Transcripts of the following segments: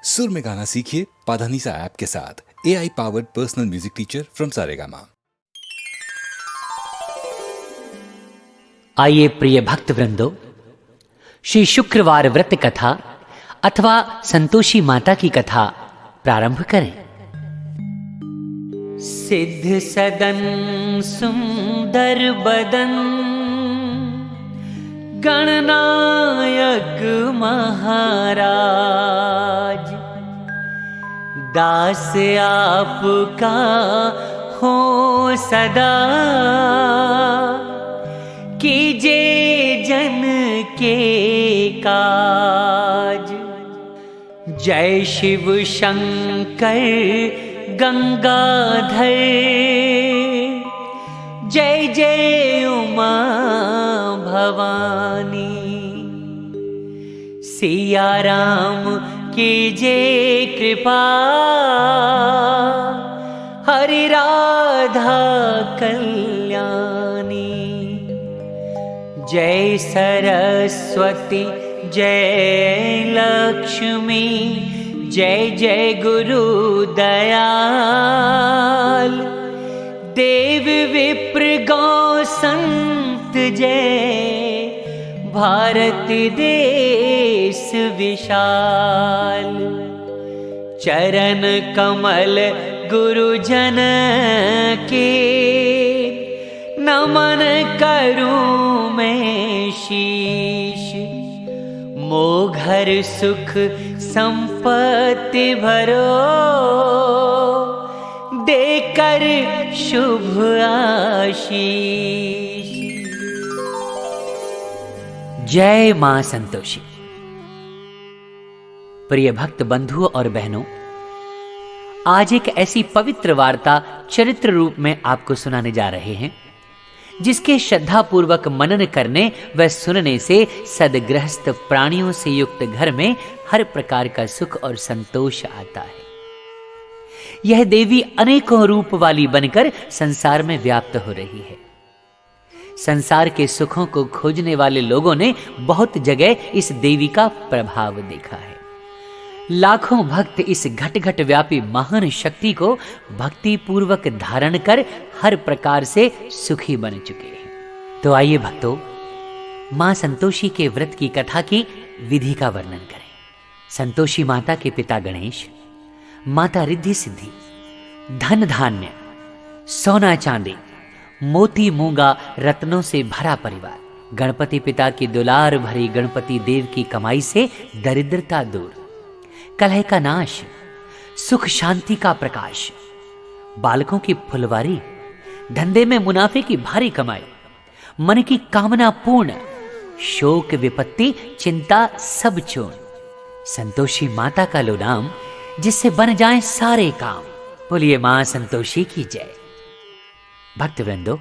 सुर में गाना सीखिए पाधानीसा ऐप के साथ। AI powered personal music teacher from Saregama. आइए प्रिय भक्त वृंदो, श्री शुक्रवार व्रत कथा अथवा संतोषी माता की कथा प्रारंभ करें। सिद्ध सदन सुंदर बदन, गणनायक महाराज, दास आपका हो सदा, कीजिए जन के काज। जय शिव शंकर गंगाधर, जय जय उमा भवानी, सिया राम कीजिए कृपा, हरि राधा कल्याणी। जय सरस्वती जय लक्ष्मी, जय जय गुरु दयाल, देव विप्र गौ संत जय, भारत देश विशाल। चरण कमल गुरुजन के, नमन करूं मैं शीश। मोघर सुख संपत्ति भरो, देकर शुभ आशीष। जय मां संतोषी। प्रिय भक्त बंधुओं और बहनों, आज एक ऐसी पवित्र वार्ता चरित्र रूप में आपको सुनाने जा रहे हैं, जिसके श्रद्धापूर्वक मनन करने व सुनने से सदगृहस्थ प्राणियों से युक्त घर में हर प्रकार का सुख और संतोष आता है। यह देवी अनेकों रूप वाली बनकर संसार में व्याप्त हो रही है। संसार के सुखों को खोजने वाले लोगों ने बहुत जगह इस देवी का प्रभाव देखा है। लाखों भक्त इस घट घट व्यापी महान शक्ति को भक्ति पूर्वक धारण कर हर प्रकार से सुखी बन चुके हैं। तो आइए भक्तों, मां संतोषी के व्रत की कथा की विधि का वर्णन करें। संतोषी माता के पिता गणेश, माता रिद्धि सिद्धि, धन धान्य, सोना चांदी, मोती मूंगा रत्नों से भरा परिवार। गणपति पिता की दुलार भरी गणपति देव की कमाई से दरिद्रता दूर, कलह का नाश, सुख शांति का प्रकाश, बालकों की फुलवारी, धंधे में मुनाफे की भारी कमाई, मन की कामना पूर्ण, शोक विपत्ति चिंता सब चूर्ण। संतोषी माता का लो नाम, जिससे बन जाएं सारे काम। बोलिए मां संतोषी की जय। भक्तवृंदो,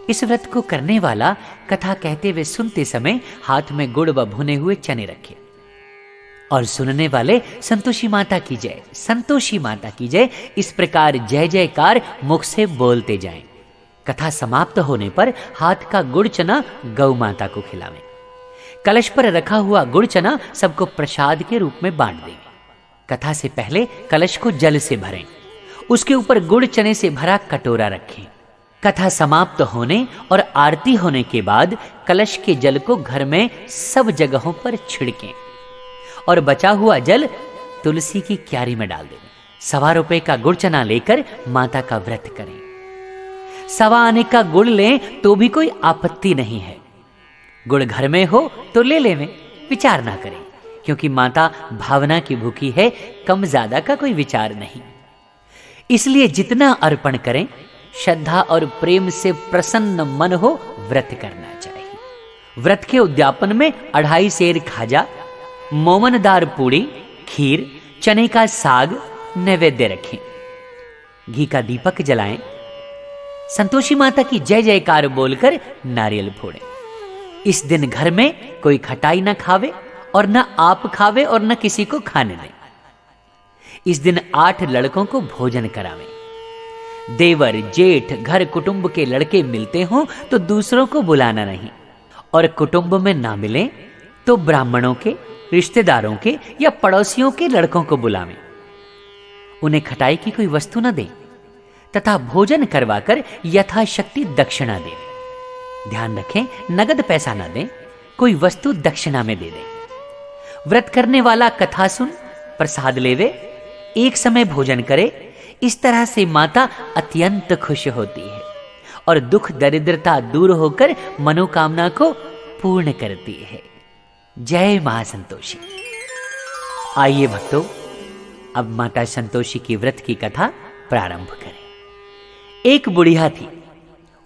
इस व्रत को करने वाला कथा कहते हुए सुनते समय हाथ में गुड़ व भुने हुए चने रखे, और सुनने वाले संतोषी माता की जय, संतोषी माता की जय, इस प्रकार जय जयकार मुख से बोलते जाएं। कथा समाप्त होने पर हाथ का गुड़ चना गौ माता को खिलावें। कलश पर रखा हुआ गुड़ चना सबको प्रसाद के रूप में बांट दें। कथा से पहले कलश को जल से भरें, उसके ऊपर गुड़ चने से भरा कटोरा रखें। कथा समाप्त होने और आरती होने के बाद कलश के जल को घर में सब जगहों पर छिड़कें और बचा हुआ जल तुलसी की क्यारी में डाल दें। 1.25 रुपए का गुड़ चना लेकर माता का व्रत करें। 1.25 आने का गुड़ लें तो भी कोई आपत्ति नहीं है। गुड़ घर में हो तो ले लें, विचार ना करें, क्योंकि माता भावना की भूखी है, कम ज्यादा का कोई विचार नहीं। इसलिए जितना अर्पण करें, श्रद्धा और प्रेम से प्रसन्न मन हो व्रत करना चाहिए। व्रत के उद्यापन में 2.5 सेर खाजा, मोमनदार पूड़ी, खीर, चने का साग नैवेद्य रखें। घी का दीपक जलाएं। संतोषी माता की जय जयकार बोलकर नारियल फोड़ें। इस दिन घर में कोई खटाई न खावे और न आप खावे और न किसी को खाने दें। इस दिन 8 लड़कों को भोजन करावें। देवर जेठ घर कुटुंब के लड़के मिलते हों तो दूसरों को बुलाना नहीं, और कुटुंब में ना मिलें तो ब्राह्मणों के रिश्तेदारों के या पड़ोसियों के लड़कों को बुलावें। उन्हें खटाई की कोई वस्तु न दें तथा भोजन करवाकर यथाशक्ति दक्षिणा दें। ध्यान रखें, नगद पैसा न दें, कोई वस्तु दक्षिणा में दे दें। व्रत करने वाला कथा सुन प्रसाद लेवे, एक समय भोजन करे। इस तरह से माता अत्यंत खुश होती है और दुख दरिद्रता दूर होकर मनोकामना को पूर्ण करती है। जय मां संतोषी। आइए भक्तों, अब माता संतोषी की व्रत की कथा प्रारंभ करें। एक बुढ़िया थी,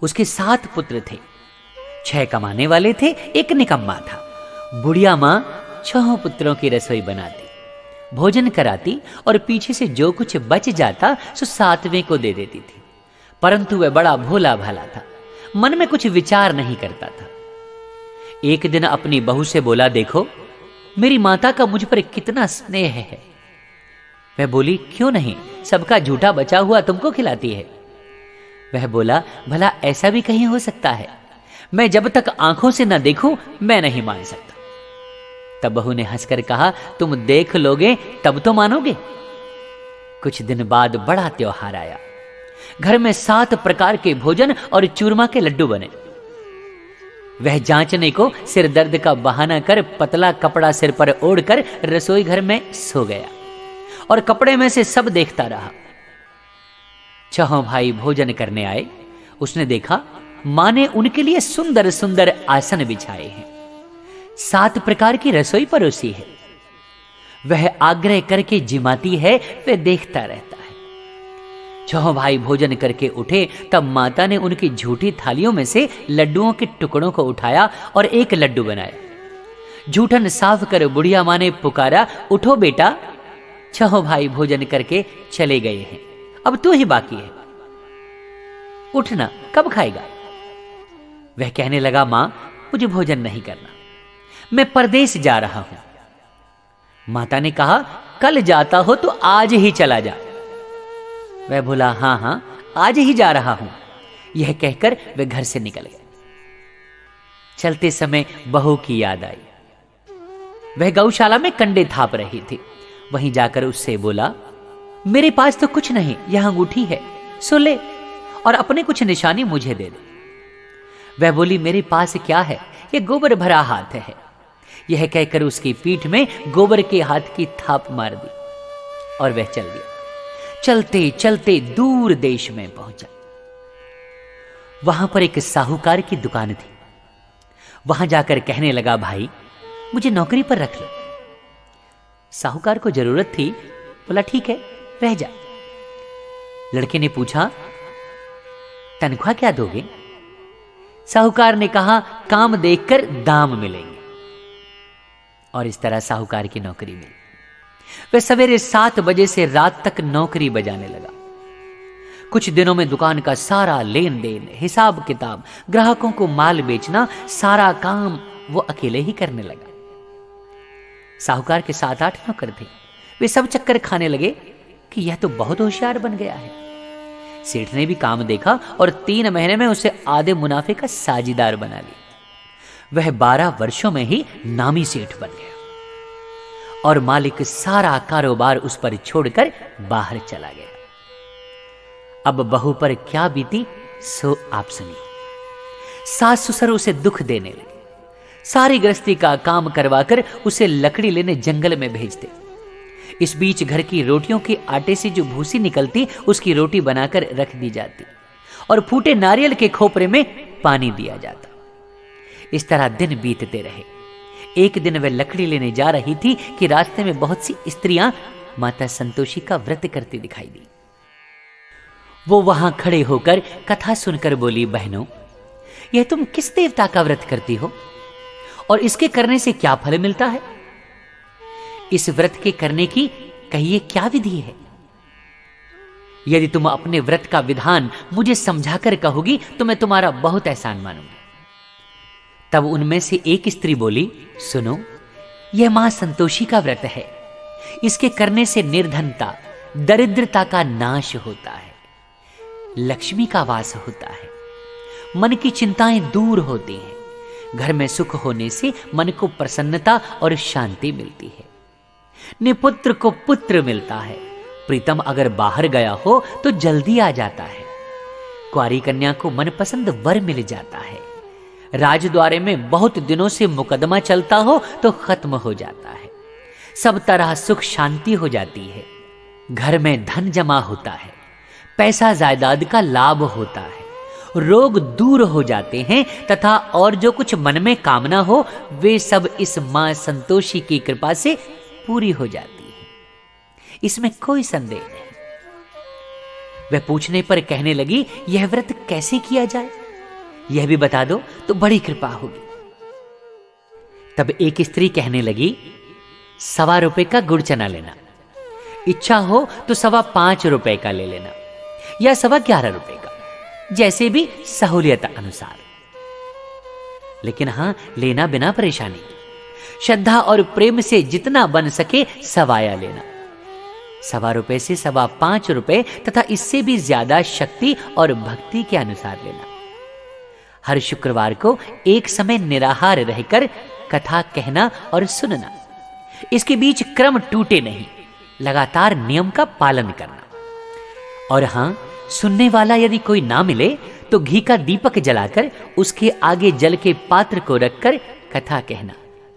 उसके 7 पुत्र थे। 6 कमाने वाले थे, एक निकम्मा था। बुढ़िया मां 6 पुत्रों की रसोई बनाती, भोजन कराती और पीछे से जो कुछ बच जाता सो 7वें को दे देती थी। परंतु वह बड़ा भोला भाला था, मन में कुछ विचार नहीं करता था। एक दिन अपनी बहू से बोला, देखो मेरी माता का मुझ पर कितना स्नेह है। वह बोली, क्यों नहीं, सबका झूठा बचा हुआ तुमको खिलाती है। वह बोला, भला ऐसा भी कहीं हो सकता है? मैं जब तक आंखों से न देखूं मैं नहीं मान सकता। तब बहू ने हंसकर कहा, तुम देख लोगे तब तो मानोगे। कुछ दिन बाद बड़ा त्योहार आया। घर में 7 प्रकार के भोजन और चूरमा के लड्डू बने। वह जांचने को सिर दर्द का बहाना कर पतला कपड़ा सिर पर ओढ़कर रसोई घर में सो गया और कपड़े में से सब देखता रहा। 6 भाई भोजन करने आए। उसने देखा मां ने उनके लिए सुंदर सुंदर आसन बिछाए हैं, 7 प्रकार की रसोई परोसी है। वह आग्रह करके जिमाती है, वह देखता रहता है। 6 भाई भोजन करके उठे तब माता ने उनकी झूठी थालियों में से लड्डुओं के टुकड़ों को उठाया और एक लड्डू बनाया। जूठन साफ कर बुढ़िया मां ने पुकारा, उठो बेटा, 6 भाई भोजन करके चले गए हैं, अब तू ही बाकी है, उठना, कब खाएगा? वह कहने लगा, मां मुझे भोजन नहीं करना, मैं परदेश जा रहा हूं। माता ने कहा, कल जाता हो तो आज ही चला जा। वह बोला, हां हां आज ही जा रहा हूं। यह कहकर वह घर से निकल गया। चलते समय बहू की याद आई। वह गौशाला में कंडे थाप रही थी। वहीं जाकर उससे बोला, मेरे पास तो कुछ नहीं, यह अंगूठी है, सो ले और अपने कुछ निशानी मुझे दे दे। वह बोली, मेरे पास क्या है, यह गोबर भरा हाथ है। यह कहकर उसकी पीठ में गोबर के हाथ की थाप मार दी और वह चल दिया। चलते चलते दूर देश में पहुंचा। वहां पर एक साहूकार की दुकान थी। वहां जाकर कहने लगा, भाई मुझे नौकरी पर रख लो। साहूकार को जरूरत थी, बोला ठीक है रह जा। लड़के ने पूछा, तनख्वाह क्या दोगे? साहूकार ने कहा, काम देखकर दाम मिलेंगे। और इस तरह साहूकार की नौकरी मिली। वह सवेरे 7 बजे से रात तक नौकरी बजाने लगा। कुछ दिनों में दुकान का सारा लेन देन, हिसाब किताब, ग्राहकों को माल बेचना, सारा काम वो अकेले ही करने लगा। साहूकार के 7-8 नौकर थे। वे सब चक्कर खाने लगे कि यह तो बहुत होशियार बन गया है। सेठ ने भी काम देखा और 3 महीने में उसे आधे मुनाफे का साझीदार बना लिया। वह 12 वर्षों में ही नामी सेठ बन गया और मालिक सारा कारोबार उस पर छोड़कर बाहर चला गया। अब बहू पर क्या बीती सो आप सुनिए। सास ससुर उसे दुख देने लगे। सारी गृहस्थी का काम करवाकर उसे लकड़ी लेने जंगल में भेजते। इस बीच घर की रोटियों के आटे से जो भूसी निकलती उसकी रोटी बनाकर रख दी जाती और फूटे नारियल के खोपरे में पानी दिया जाता। इस तरह दिन बीतते रहे। एक दिन वह लकड़ी लेने जा रही थी कि रास्ते में बहुत सी स्त्रियां माता संतोषी का व्रत करती दिखाई दी। वो वहां खड़े होकर कथा सुनकर बोली, बहनों यह तुम किस देवता का व्रत करती हो और इसके करने से क्या फल मिलता है? इस व्रत के करने की कहिए क्या विधि है? यदि तुम अपने व्रत का विधान मुझे समझाकर कहोगी तो मैं तुम्हारा बहुत एहसान मानूंगी। तब उनमें से एक स्त्री बोली, सुनो, यह मां संतोषी का व्रत है। इसके करने से निर्धनता, दरिद्रता का नाश होता है, लक्ष्मी का वास होता है, मन की चिंताएं दूर होती हैं, घर में सुख होने से मन को प्रसन्नता और शांति मिलती है। निपुत्र को पुत्र मिलता है। प्रीतम अगर बाहर गया हो तो जल्दी आ जाता है। कुंवारी कन्या को मनपसंद वर मिल जाता है। राजद्वारे में बहुत दिनों से मुकदमा चलता हो तो खत्म हो जाता है। सब तरह सुख शांति हो जाती है। घर में धन जमा होता है। पैसा जायदाद का लाभ होता है। रोग दूर हो जाते हैं तथा और जो कुछ मन में कामना हो वे सब इस मां संतोषी की कृपा से पूरी हो जाती है। इसमें कोई संदेह नहीं। वह पूछने पर कहने लगी, यह व्रत कैसे किया जाए, यह भी बता दो तो बड़ी कृपा होगी। तब एक स्त्री कहने लगी, 1.25 रुपए का गुड़ चना लेना, इच्छा हो तो 5.25 रुपए का ले लेना या 11.25 रुपए का, जैसे भी सहूलियत अनुसार, लेकिन हां लेना बिना परेशानी। श्रद्धा और प्रेम से जितना बन सके सवाया लेना। 1.25 रुपए से 5.25 रुपए तथा इससे भी ज्यादा शक्ति और भक्ति के अनुसार लेना। हर शुक्रवार को एक समय निराहार रहकर कथा कहना और सुनना। इसके बीच क्रम टूटे नहीं, लगातार नियम का पालन करना। और हां, सुनने वाला यदि कोई ना मिले तो घी का दीपक जलाकर उसके आगे जल के पात्र को रखकर कथा कहना,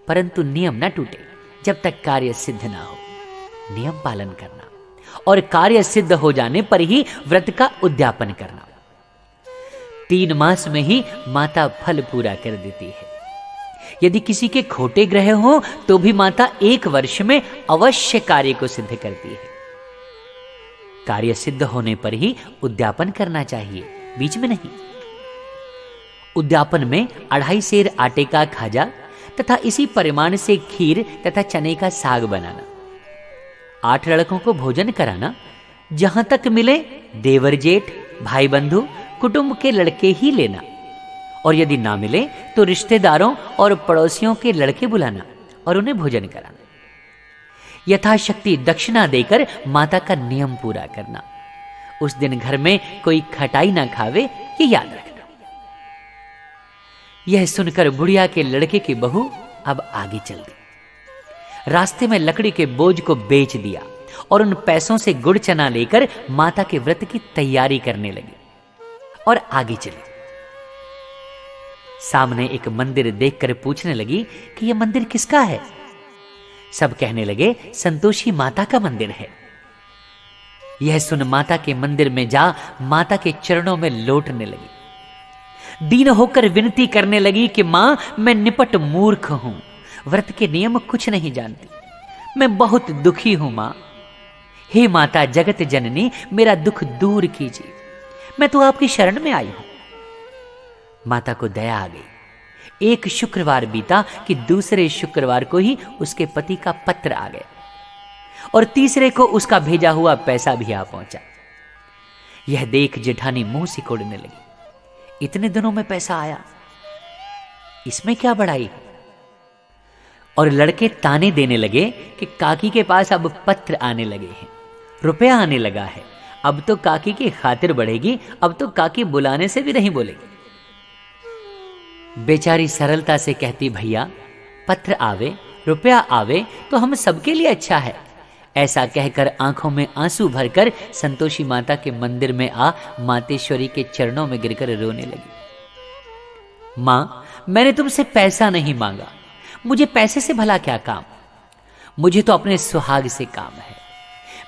परंतु नियम न टूटे जब तक कार्य सिद्ध ना हो। नियम पालन करना और कार्य सिद्ध हो जाने पर ही व्रत का उद्यापन करना। 3 मास में ही माता फल पूरा कर देती है। यदि किसी के खोटे ग्रह हो तो भी माता 1 वर्ष में अवश्य कार्य को सिद्ध करती है। कार्य सिद्ध होने पर ही उद्यापन करना चाहिए, बीच में नहीं। उद्यापन में 2.5 सेर आटे का खाजा तथा इसी परिमाण से खीर तथा चने का साग बनाना। 8 लड़कों को भोजन कराना। जहां तक मिले देवर जेठ भाई बंधु कुटुंब के लड़के ही लेना, और यदि ना मिले तो रिश्तेदारों और पड़ोसियों के लड़के बुलाना और उन्हें भोजन कराना। यथाशक्ति दक्षिणा देकर माता का नियम पूरा करना। उस दिन घर में कोई खटाई ना खावे, ये याद रखना। यह सुनकर बुढ़िया के लड़के की बहू अब आगे चल दी। रास्ते में लकड़ी के बोझ को बेच दिया और उन पैसों से गुड़ चना लेकर माता के व्रत की तैयारी करने लगी और आगे चली। सामने एक मंदिर देखकर पूछने लगी कि यह मंदिर किसका है। सब कहने लगे, संतोषी माता का मंदिर है। यह सुन माता के मंदिर में जा माता के चरणों में लौटने लगी। दीन होकर विनती करने लगी कि मां, मैं निपट मूर्ख हूं, व्रत के नियम कुछ नहीं जानती, मैं बहुत दुखी हूं मां। हे माता जगत जननी, मेरा दुख दूर कीजिए, मैं तो आपकी शरण में आई हूं। माता को दया आ गई। एक शुक्रवार बीता कि दूसरे शुक्रवार को ही उसके पति का पत्र आ गया और तीसरे को उसका भेजा हुआ पैसा भी आ पहुंचा। यह देख जेठानी मुंह सिकोड़ने लगी, इतने दिनों में पैसा आया, इसमें क्या बड़ाई है। और लड़के ताने देने लगे कि काकी के पास अब पत्र आने लगे हैं, रुपया आने लगा है, अब तो काकी की खातिर बढ़ेगी, अब तो काकी बुलाने से भी नहीं बोलेगी। बेचारी सरलता से कहती, भैया पत्र आवे रुपया आवे तो हम सबके लिए अच्छा है। ऐसा कहकर आंखों में आंसू भरकर संतोषी माता के मंदिर में आ मातेश्वरी के चरणों में गिरकर रोने लगी। मां, मैंने तुमसे पैसा नहीं मांगा, मुझे पैसे से भला क्या काम, मुझे तो अपने सुहाग से काम है,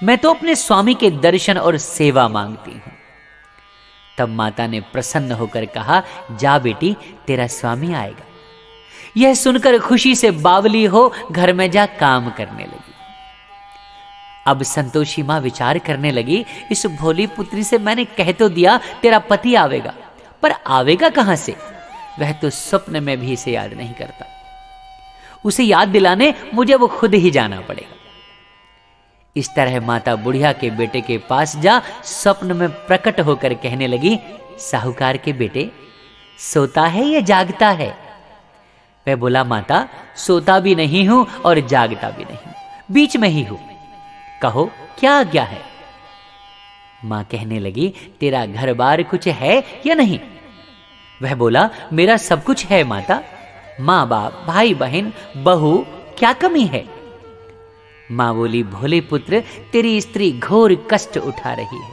मैं तो अपने स्वामी के दर्शन और सेवा मांगती हूं। तब माता ने प्रसन्न होकर कहा, जा बेटी, तेरा स्वामी आएगा। यह सुनकर खुशी से बावली हो घर में जा काम करने लगी। अब संतोषी मां विचार करने लगी, इस भोली पुत्री से मैंने कह तो दिया तेरा पति आवेगा, पर आवेगा कहां से, वह तो स्वप्न में भी इसे याद नहीं करता। उसे याद दिलाने मुझे वो खुद ही जाना पड़ेगा। इस तरह माता बुढ़िया के बेटे के पास जा स्वप्न में प्रकट होकर कहने लगी, साहूकार के बेटे, सोता है या जागता है। वह बोला, माता सोता भी नहीं हूं और जागता भी नहीं, बीच में ही हूं, कहो क्या आज्ञा है। मां कहने लगी, तेरा घर बार कुछ है या नहीं। वह बोला, मेरा सब कुछ है माता, माँ बाप, भाई बहन, बहू, क्या कमी है? माँ बोली, भोले पुत्र, तेरी स्त्री घोर कष्ट उठा रही है,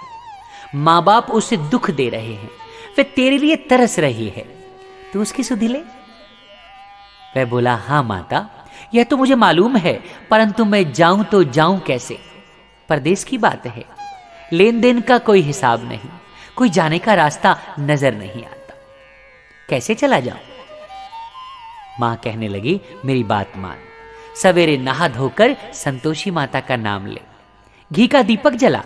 माँ बाप उसे दुख दे रहे हैं, वे तेरे लिए तरस रही है, तू उसकी सुधि ले। वह बोला, हाँ माता, यह तो मुझे मालूम है, परंतु मैं जाऊं तो जाऊं कैसे? परदेश की बात है, लेन देन का कोई हिसाब नहीं, कोई जाने का रास्ता नजर नहीं आता, कैसे चला जाऊं? मां कहने लगी, मेरी बात मान, सवेरे नहा धोकर संतोषी माता का नाम ले, घी का दीपक जला,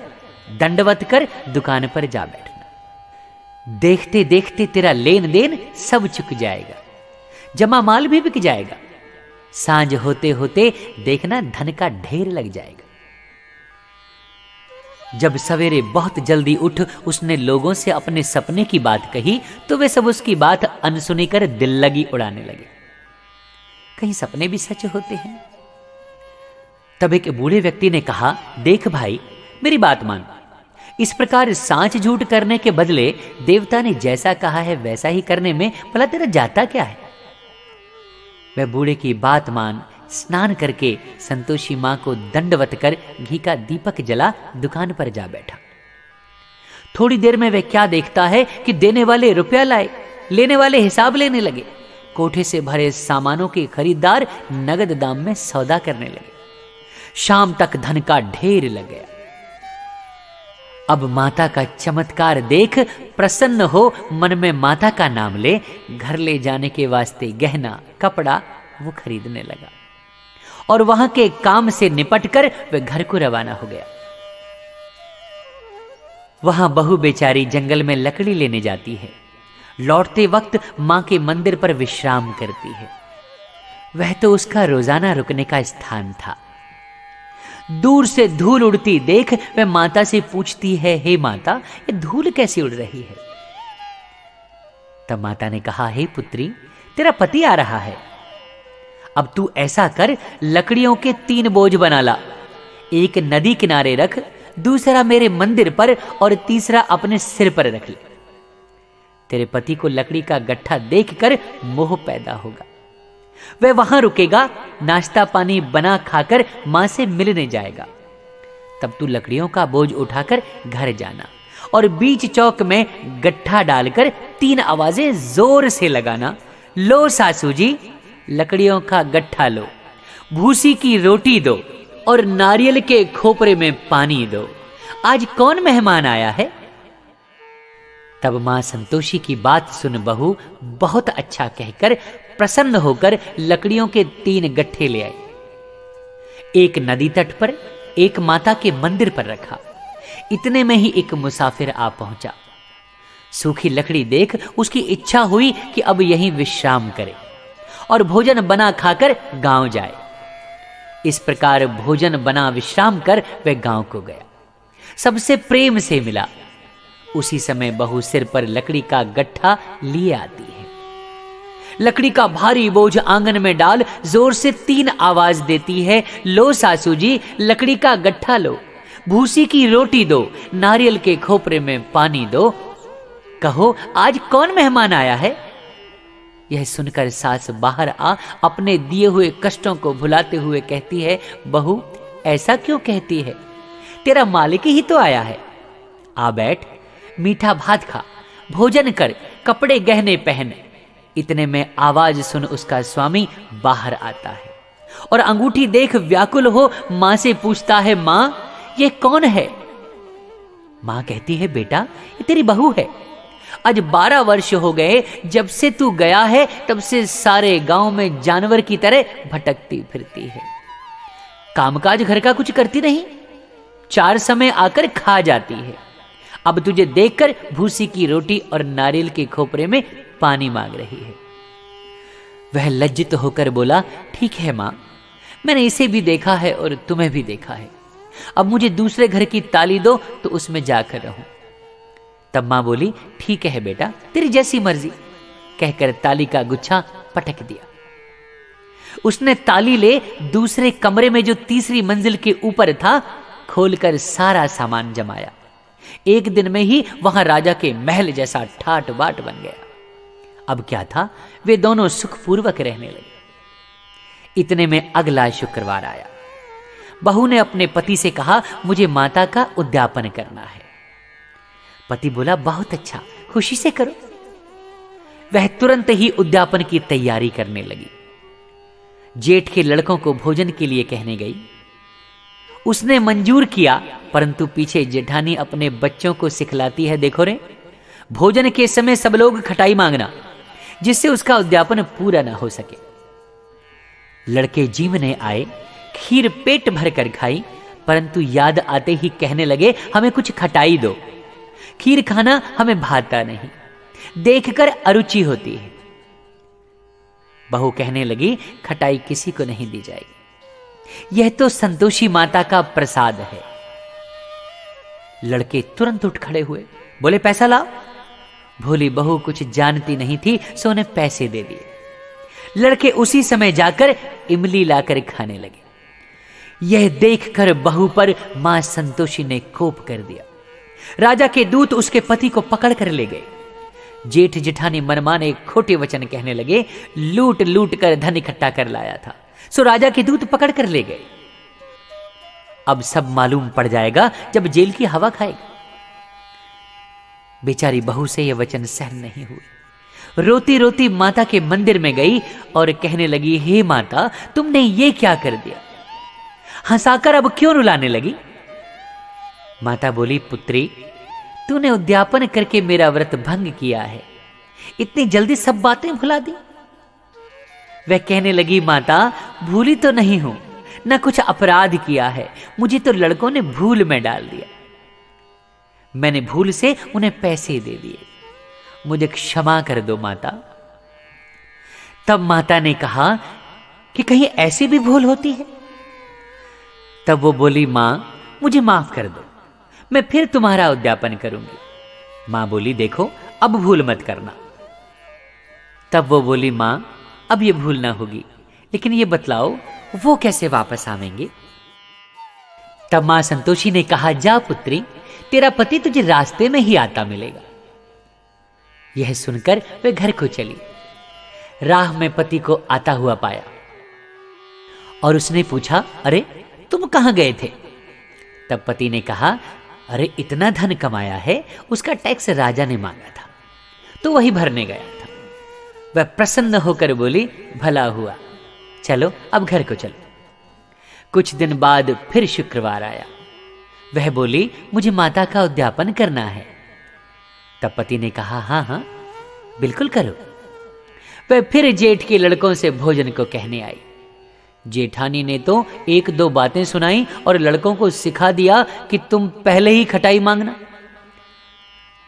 दंडवत कर दुकान पर जा बैठना। देखते देखते तेरा लेन देन सब चुक जाएगा, जमा माल भी बिक जाएगा, सांझ होते होते देखना धन का ढेर लग जाएगा। जब सवेरे बहुत जल्दी उठ उसने लोगों से अपने सपने की बात कही तो वे सब उसकी बात अनसुनी कर दिल लगी उड़ाने लगे। कहीं सपने भी सच होते हैं? तब एक बूढ़े व्यक्ति ने कहा, देख भाई, मेरी बात मान, इस प्रकार सांच झूठ करने के बदले देवता ने जैसा कहा है वैसा ही करने में भला तेरा जाता क्या है? वह बूढ़े की बात मान स्नान करके संतोषी मां को दंडवत कर घी का दीपक जला दुकान पर जा बैठा। थोड़ी देर में वह क्या देखता है कि देने वाले रुपया लाए, लेने वाले हिसाब लेने लगे। कोठे से भरे सामानों के खरीदार नगद दाम में सौदा करने लगे। शाम तक धन का ढेर लग गया। अब माता का चमत्कार देख प्रसन्न हो मन में माता का नाम ले घर ले जाने के वास्ते गहना कपड़ा वो खरीदने लगा और वहां के काम से निपटकर वह घर को रवाना हो गया। वहां बहू बेचारी जंगल में लकड़ी लेने जाती है। लौटते वक्त मां के मंदिर पर विश्राम करती है। वह तो उसका रोजाना रुकने का स्थान था। दूर से धूल उड़ती देख वह माता से पूछती है, हे माता, ये धूल कैसी उड़ रही है? तब माता ने कहा, हे पुत्री, तेरा पति आ रहा है। अब तू ऐसा कर, लकड़ियों के 3 बोझ बना ला, एक नदी किनारे रख, दूसरा मेरे मंदिर पर और तीसरा अपने सिर पर रख ले। तेरे पति को लकड़ी का गट्ठा देखकर मोह पैदा होगा। वह वहां रुकेगा, नाश्ता पानी बना खाकर मां से मिलने जाएगा। तब तू लकड़ियों का बोझ उठाकर घर जाना और बीच चौक में गट्ठा डालकर 3 आवाजें जोर से लगाना, लो सासू जी, लकड़ियों का गट्ठा लो, भूसी की रोटी दो और नारियल के खोपरे में पानी दो। आज कौन मेहमान आया है? तब मां संतोषी की बात सुन बहू बहुत अच्छा कहकर प्रसन्न होकर लकड़ियों के 3 गट्ठे ले आई। एक नदी तट पर, एक माता के मंदिर पर रखा। इतने में ही एक मुसाफिर आ पहुंचा। सूखी लकड़ी देख उसकी इच्छा हुई कि अब यहीं विश्राम करे और भोजन बना खाकर गांव जाए। इस प्रकार भोजन बना विश्राम कर वह गांव को गया। सबसे प्रेम से मिला। उसी समय बहू सिर पर लकड़ी का गट्ठा लिए आती है। लकड़ी का भारी बोझ आंगन में डाल जोर से 3 आवाज देती है, लो सासू जी, लकड़ी का गट्ठा लो, भूसी की रोटी दो, नारियल के खोपरे में पानी दो। कहो आज कौन मेहमान आया है? यह सुनकर सास बाहर आ अपने दिए हुए कष्टों को भुलाते हुए कहती है, बहू ऐसा क्यों कहती है? तेरा मालिक ही तो आया है। आ बैठ, मीठा भात खा, भोजन कर, कपड़े गहने पहन। इतने में आवाज सुन उसका स्वामी बाहर आता है और अंगूठी देख व्याकुल हो मां से पूछता है, मां ये कौन है? मां कहती है, बेटा ये तेरी बहू है। आज 12 वर्ष हो गए जब से तू गया है, तब से सारे गांव में जानवर की तरह भटकती फिरती है। कामकाज घर का कुछ करती नहीं, 4 समय आकर खा जाती है। अब तुझे देखकर भूसी की रोटी और नारियल के खोपरे में पानी मांग रही है। वह लज्जित होकर बोला, ठीक है मां, मैंने इसे भी देखा है और तुम्हें भी देखा है। अब मुझे दूसरे घर की ताली दो तो उसमें जाकर रहूं। तब मां बोली, ठीक है बेटा, तेरी जैसी मर्जी, कहकर ताली का गुच्छा पटक दिया। उसने ताली ले दूसरे कमरे में जो तीसरी मंजिल के ऊपर था खोलकर सारा सामान जमाया। एक दिन में ही वहां राजा के महल जैसा ठाट बाट बन गया। अब क्या था, वे दोनों सुखपूर्वक रहने लगे। इतने में अगला शुक्रवार आया। बहू ने अपने पति से कहा, मुझे माता का उद्यापन करना है। पति बोला, बहुत अच्छा, खुशी से करो। वह तुरंत ही उद्यापन की तैयारी करने लगी। जेठ के लड़कों को भोजन के लिए कहने गई। उसने मंजूर किया, परंतु पीछे जेठानी अपने बच्चों को सिखलाती है, देखो रे, भोजन के समय सब लोग खटाई मांगना, जिससे उसका उद्यापन पूरा ना हो सके। लड़के जीवने आए, खीर पेट भर कर खाई, परंतु याद आते ही कहने लगे, हमें कुछ खटाई दो, खीर खाना हमें भाता नहीं, देखकर अरुचि होती है। बहू कहने लगी, खटाई किसी को नहीं दी जाएगी, यह तो संतोषी माता का प्रसाद है। लड़के तुरंत उठ खड़े हुए, बोले, पैसा लाओ। भोली बहू कुछ जानती नहीं थी, सो उन्हें पैसे दे दिए। लड़के उसी समय जाकर इमली लाकर खाने लगे। यह देखकर बहू पर मां संतोषी ने कोप कर दिया। राजा के दूत उसके पति को पकड़ कर ले गए। जेठ जेठानी मनमाने खोटे वचन कहने लगे, लूट लूट कर धन इकट्ठा कर लाया था, सो राजा के दूत पकड़ कर ले गए। अब सब मालूम पड़ जाएगा जब जेल की हवा खाएगा। बेचारी बहू से यह वचन सहन नहीं हुए। रोती रोती माता के मंदिर में गई और कहने लगी, हे माता, तुमने ये क्या कर दिया? हंसाकर अब क्यों रुलाने लगी? माता बोली, पुत्री, तूने उद्यापन करके मेरा व्रत भंग किया है, इतनी जल्दी सब बातें भुला दी। वह कहने लगी, माता, भूली तो नहीं हूं, न कुछ अपराध किया है, मुझे तो लड़कों ने भूल में डाल दिया। मैंने भूल से उन्हें पैसे दे दिए, मुझे क्षमा कर दो माता। तब माता ने कहा कि कहीं ऐसी भी भूल होती है? तब वो बोली, मां, मुझे माफ कर दो, मैं फिर तुम्हारा उद्यापन करूंगी। मां बोली, देखो, अब भूल मत करना। तब वो बोली, मां, अब ये भूल ना होगी, लेकिन ये बतलाओ वो कैसे वापस आवेंगे? तब मां संतोषी ने कहा, जा पुत्री, तेरा पति तुझे रास्ते में ही आता मिलेगा। यह सुनकर वे घर को चली। राह में पति को आता हुआ पाया और उसने पूछा, अरे तुम कहां गए थे? तब पति ने कहा, अरे इतना धन कमाया है, उसका टैक्स राजा ने मांगा था, तो वही भरने गया था। वह प्रसन्न होकर बोली, भला हुआ, चलो अब घर को चलो। कुछ दिन बाद फिर शुक्रवार आया। वह बोली, मुझे माता का उद्यापन करना है। तब पति ने कहा, हाँ हाँ बिल्कुल करो। वह फिर जेठ के लड़कों से भोजन को कहने आई। जेठानी ने तो एक दो बातें सुनाई और लड़कों को सिखा दिया कि तुम पहले ही खटाई मांगना।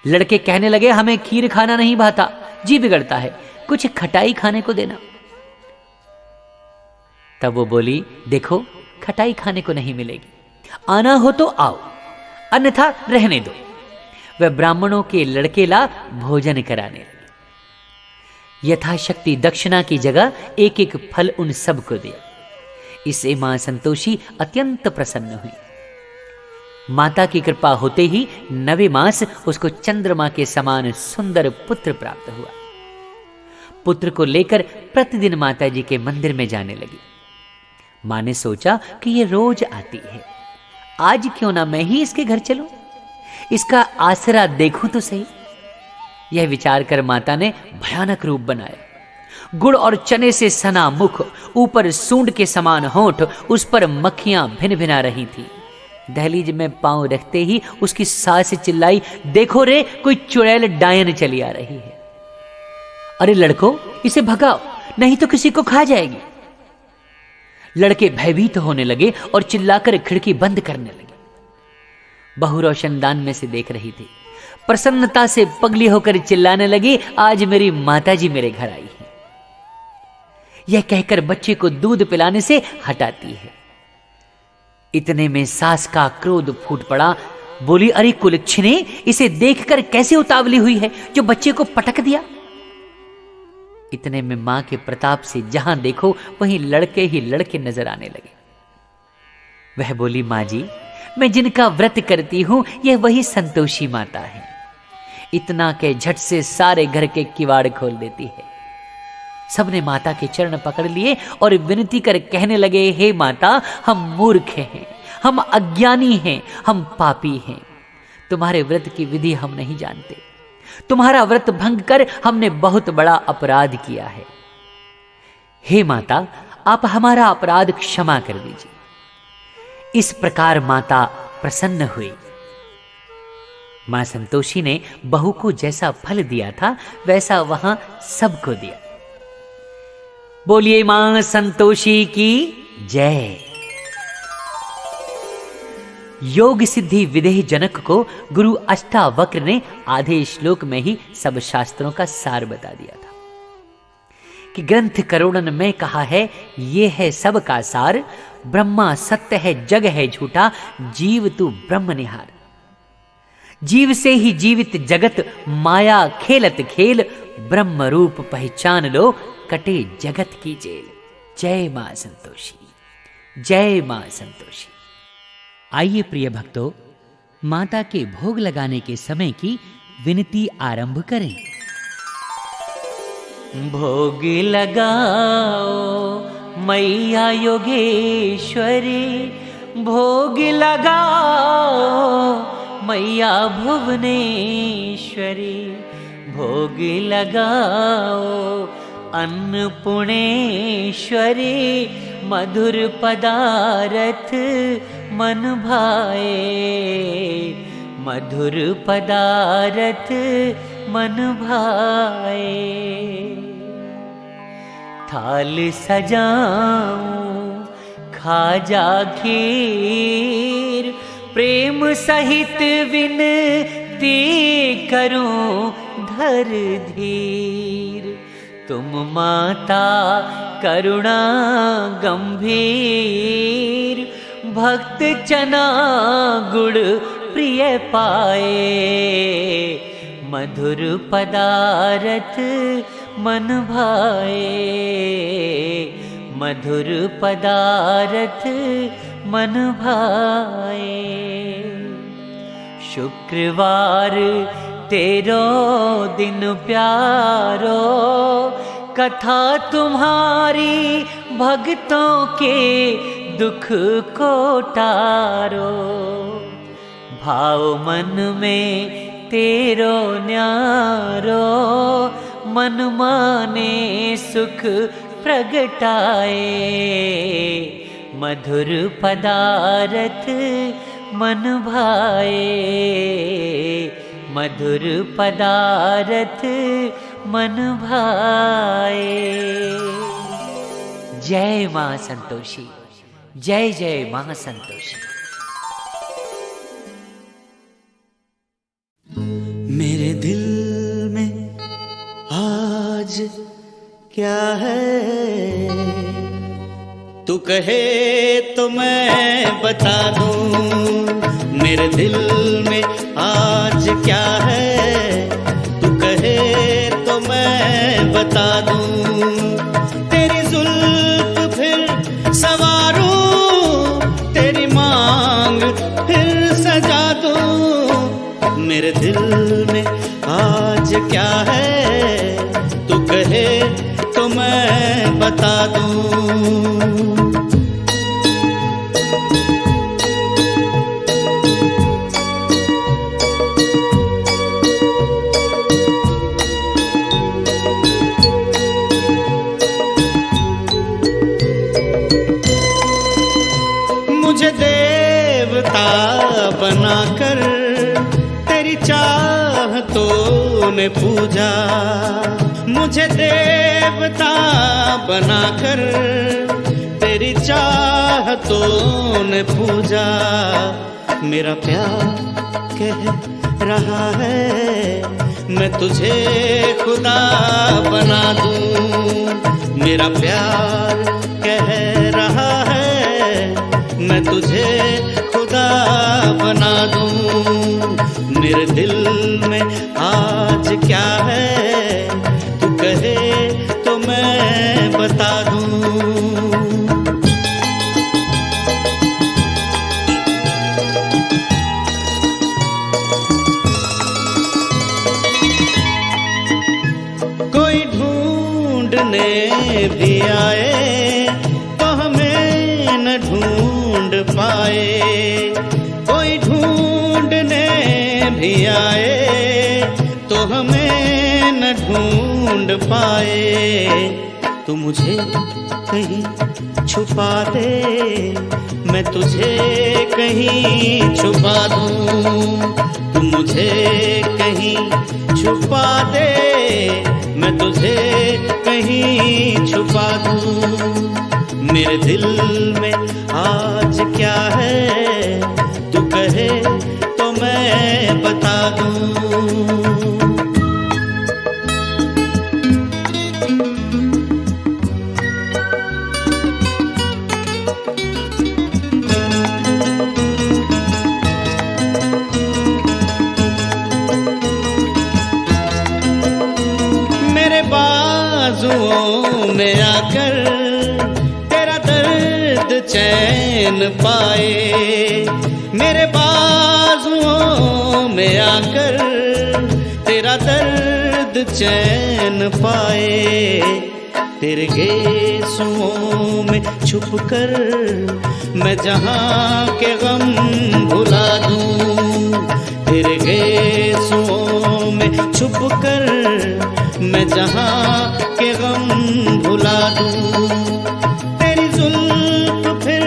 लड़के कहने लगे, हमें खीर खाना नहीं भाता, जी बिगड़ता है, कुछ खटाई खाने को देना। तब वो बोली, देखो, खटाई खाने को नहीं मिलेगी, आना हो तो आओ, अन्यथा रहने दो। वह ब्राह्मणों के लड़के ला भोजन कराने लगे। यथाशक्ति दक्षिणा की जगह एक एक फल उन सबको दिया। इससे मां संतोषी अत्यंत प्रसन्न हुई। माता की कृपा होते ही 9वें मास उसको चंद्रमा के समान सुंदर पुत्र प्राप्त हुआ। पुत्र को लेकर प्रतिदिन माता जी के मंदिर में जाने लगी। मां ने सोचा कि ये रोज आती है, आज क्यों ना मैं ही इसके घर चलूं, इसका आसरा देखूं तो सही। यह विचार कर माता ने भयानक रूप बनाया। गुड़ और चने से सना मुख, ऊपर सूंड के समान होंठ, उस पर मक्खियां भिन भिना रही थी। दहलीज में पांव रखते ही उसकी सास चिल्लाई, देखो रे, कोई चुड़ैल डायन चली आ रही है। अरे लड़को, इसे भगाओ, नहीं तो किसी को खा जाएगी। लड़के भयभीत होने लगे और चिल्लाकर खिड़की बंद करने लगे। बहू रोशनदान में से देख रही थी। प्रसन्नता से पगली होकर चिल्लाने लगी, आज मेरी माताजी मेरे घर आई है। यह कहकर बच्चे को दूध पिलाने से हटाती है। इतने में सास का क्रोध फूट पड़ा। बोली, अरे कुलच्छिने, इसे देखकर कैसे उतावली हुई है जो बच्चे को पटक दिया। इतने में मां के प्रताप से जहां देखो वहीं लड़के ही लड़के नजर आने लगे। वह बोली, मां जी, मैं जिनका व्रत करती हूं यह वही संतोषी माता है। इतना के झट से सारे घर के किवाड़ खोल देती है। सबने माता के चरण पकड़ लिए और विनती कर कहने लगे, हे माता, हम मूर्ख हैं, हम अज्ञानी हैं, हम पापी हैं। तुम्हारे व्रत की विधि हम नहीं जानते। तुम्हारा व्रत भंग कर हमने बहुत बड़ा अपराध किया है। हे माता, आप हमारा अपराध क्षमा कर दीजिए। इस प्रकार माता प्रसन्न हुई। मां संतोषी ने बहू को जैसा फल दिया था वैसा वहां सबको दिया। बोलिए मां संतोषी की जय। योग सिद्धि विदेह जनक को गुरु अष्टावक्र ने आधे श्लोक में ही सब शास्त्रों का सार बता दिया था कि ग्रंथ करोड़न में कहा है, ये है सब का सार, ब्रह्मा सत्य है, जग है झूठा, जीव तू ब्रह्म निहार। जीव से ही जीवित जगत, माया खेलत खेल, ब्रह्म रूप पहचान लो, कटे जगत की जेल। जय मां संतोषी, जय मां संतोषी। आइए प्रिय भक्तों, माता के भोग लगाने के समय की विनती आरंभ करें। भोग लगाओ मैया योगेश्वरी, भोग लगाओ मैया भुवनेश्वरी, भोग लगाओ अन्नपूर्णेश्वरी, मधुर पदारथ मन भाए, मधुर पदारथ मन भाए। थाल सजाऊं खाजा खीर, प्रेम सहित विनती करूं धर धीर। तुम माता करुणा गंभीर, भक्त चना गुड़ प्रिय पाए, मधुर पदारथ मन भाए, मधुर पदारथ मन भाए। शुक्रवार तेरो दिन प्यारो, कथा तुम्हारी भक्तों के दुख को टारो। भाव मन में तेरो न्यारो, मन माने सुख प्रगटाए, मधुर पदारथ मन भाए, मधुर पदारथ मन भाए। जय मां संतोषी, जय जय मां संतोषी। मेरे दिल में आज क्या है, तू कहे तो मैं बता दूं। मेरे दिल में आज क्या है, तू कहे तो मैं बता दूं। तेरी जुल्फ फिर सवारूं, तेरी मांग फिर सजा दूं। मेरे दिल में आज क्या है, तू कहे तो मैं बता दूं। मुझे देवता बनाकर तेरी चाहतों ने पूजा, मुझे देवता बनाकर तेरी चाहतों ने पूजा। मेरा प्यार कह रहा है मैं तुझे खुदा बना दूं। मेरा प्यार कह रहा है मैं तुझे खुदा बना दूं। मेरे दिल में आज क्या है, तू कहे तो मैं बता दूं। भी आए तो हमें न ढूंढ पाए, कोई ढूंढने भी आए तो हमें न ढूंढ पाए। तू मुझे कहीं छुपा दे, मैं तुझे कहीं छुपा दूं। तू मुझे कहीं छुपा दे, मैं तुझे कहीं छुपा दूं। मेरे दिल में आज क्या है तू कहे तो मैं बता दूं। बाजुओं में आकर तेरा दर्द चैन पाए, मेरे बाजुओं में आकर तेरा दर्द चैन पाए। तेरे गेसुओं में छुप कर मैं जहां के गम भुला दूं। तेरे गेसुओं में छुप कर मैं जहां के गम भुला दूं। तेरी जुल्फ फिर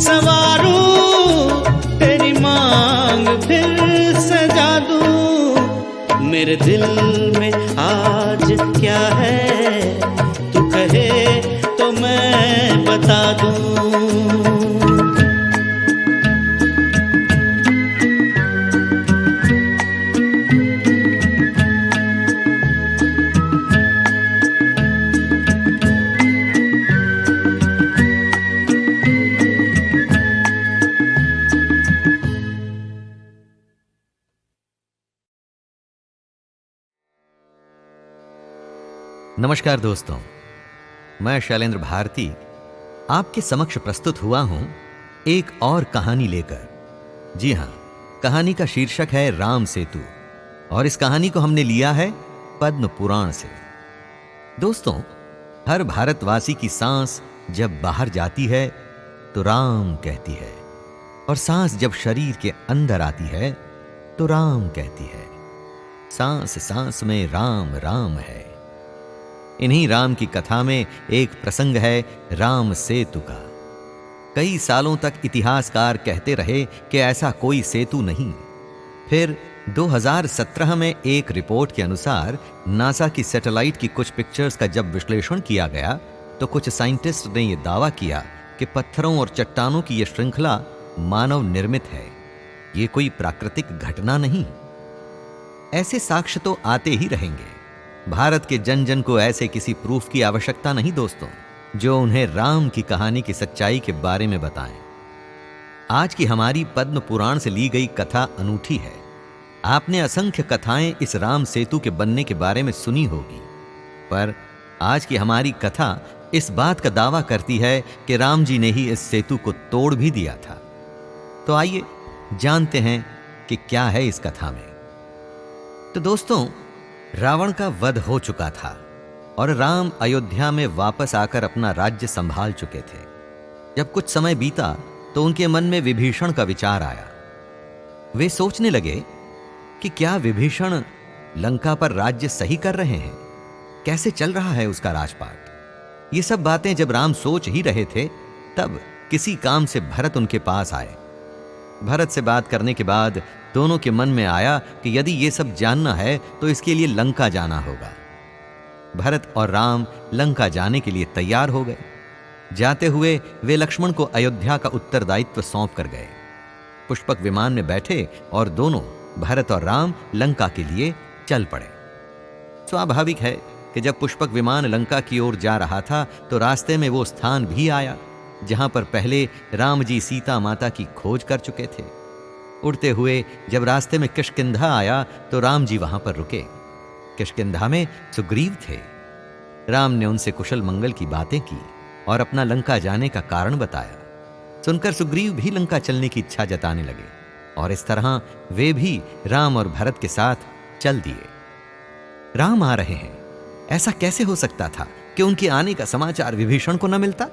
संवारूं, तेरी मांग फिर सजा दूं। मेरे दिल में आज क्या है तू कहे तो मैं बता दूं। नमस्कार दोस्तों, मैं शैलेंद्र भारती आपके समक्ष प्रस्तुत हुआ हूं एक और कहानी लेकर। जी हां, कहानी का शीर्षक है राम सेतु और इस कहानी को हमने लिया है पद्म पुराण से। दोस्तों, हर भारतवासी की सांस जब बाहर जाती है तो राम कहती है, और सांस जब शरीर के अंदर आती है तो राम कहती है। सांस सांस में राम राम है। इन्हीं राम की कथा में एक प्रसंग है राम सेतु का। कई सालों तक इतिहासकार कहते रहे कि ऐसा कोई सेतु नहीं। फिर 2017 में एक रिपोर्ट के अनुसार नासा की सैटेलाइट की कुछ पिक्चर्स का जब विश्लेषण किया गया तो कुछ साइंटिस्ट ने यह दावा किया कि पत्थरों और चट्टानों की यह श्रृंखला मानव निर्मित है, ये कोई प्राकृतिक घटना नहीं। ऐसे साक्ष्य तो आते ही रहेंगे। भारत के जन जन को ऐसे किसी प्रूफ की आवश्यकता नहीं दोस्तों, जो उन्हें राम की कहानी की सच्चाई के बारे में बताएं। आज की हमारी पद्म पुराण से ली गई कथा अनूठी है। आपने असंख्य कथाएं इस राम सेतु के बनने के बारे में सुनी होगी, पर आज की हमारी कथा इस बात का दावा करती है कि राम जी ने ही इस सेतु को तोड़ भी दिया था। तो आइए जानते हैं कि क्या है इस कथा में। तो दोस्तों, रावण का वध हो चुका था और राम अयोध्या में वापस आकर अपना राज्य संभाल चुके थे। जब कुछ समय बीता तो उनके मन में विभीषण का विचार आया। वे सोचने लगे कि क्या विभीषण लंका पर राज्य सही कर रहे हैं, कैसे चल रहा है उसका राजपाट। ये सब बातें जब राम सोच ही रहे थे तब किसी काम से भरत उनके पास आए। भरत से बात करने के बाद दोनों के मन में आया कि यदि ये सब जानना है तो इसके लिए लंका जाना होगा। भरत और राम लंका जाने के लिए तैयार हो गए। जाते हुए वे लक्ष्मण को अयोध्या का उत्तरदायित्व सौंप कर गए। पुष्पक विमान में बैठे और दोनों भरत और राम लंका के लिए चल पड़े। स्वाभाविक है कि जब पुष्पक विमान लंका की ओर जा रहा था तो रास्ते में वो स्थान भी आया जहां पर पहले राम जी सीता माता की खोज कर चुके थे। उड़ते हुए जब रास्ते में किष्किंधा आया तो राम जी वहां पर रुके। किष्किंधा में सुग्रीव थे। राम ने उनसे कुशल मंगल की बातें की और अपना लंका जाने का कारण बताया। सुनकर सुग्रीव भी लंका चलने की इच्छा जताने लगे और इस तरह वे भी राम और भरत के साथ चल दिए। राम आ रहे हैं, ऐसा कैसे हो सकता था कि उनके आने का समाचार विभीषण को न मिलता।